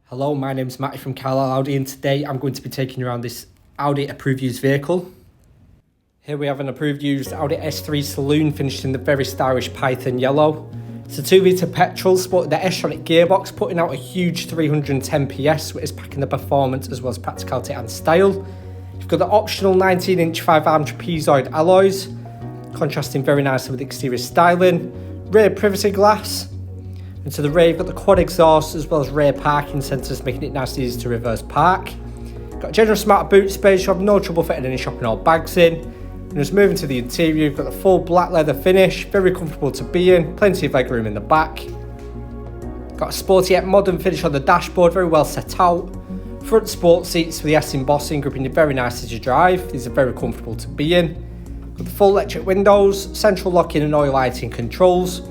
Hello, my name's Matty from Carlisle Audi, and today I'm going to be taking you around this Audi approved used vehicle. Here we have an approved used Audi S3 Saloon finished in the very stylish Python yellow. It's a 2-litre petrol sporting the tronic gearbox, putting out a huge 310 PS, which is packing the performance as well as practicality and style. You've got the optional 19-inch 5-arm trapezoid alloys, contrasting very nicely with exterior styling, rear privacy glass. And to the rear, you've got the quad exhaust as well as rear parking sensors, making it nice and easy to reverse park. Got a generous amount of boot space, you have no trouble fitting any shopping or bags in. And just moving to the interior, you've got the full black leather finish, very comfortable to be in, plenty of legroom in the back. Got a sporty yet modern finish on the dashboard, very well set out. Front sports seats with the S embossing, gripping you very nice as you drive. These are very comfortable to be in. Got the full electric windows, central locking and oil lighting controls.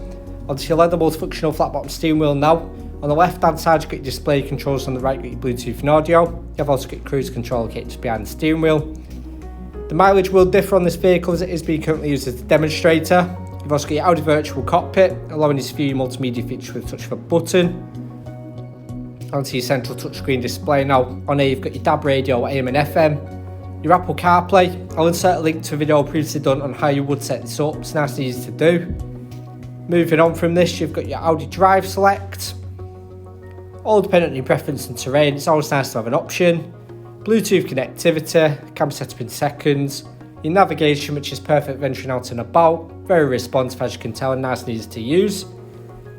Onto your leather multifunctional flat bottom steering wheel now. On the left hand side you've got your display controls, on the right you've got your Bluetooth and audio. You have also got your cruise control kit just behind the steering wheel. The mileage will differ on this vehicle as it is being currently used as a demonstrator. You've also got your Audi virtual cockpit, allowing you to view your multimedia features with a touch of a button. Onto your central touchscreen display now. On here you've got your DAB radio, AM and FM. Your Apple CarPlay. I'll insert a link to a video previously done on how you would set this up. It's nice and easy to do. Moving on from this, you've got your Audi Drive Select. All dependent on your preference and terrain, it's always nice to have an option. Bluetooth connectivity, can be set up in seconds. Your navigation, which is perfect venturing out and about. Very responsive as you can tell, and nice and easy to use.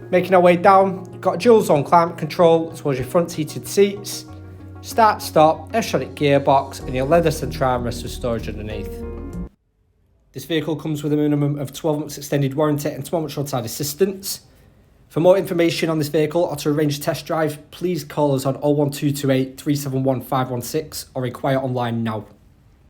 Making our way down, you've got a dual zone climate control as well as your front heated seats. Start stop, tronic gearbox, and your leather centre armrest with storage underneath. This vehicle comes with a minimum of 12 months extended warranty and 12 months roadside assistance. For more information on this vehicle or to arrange a test drive, please call us on 01228 371 516 or inquire online now.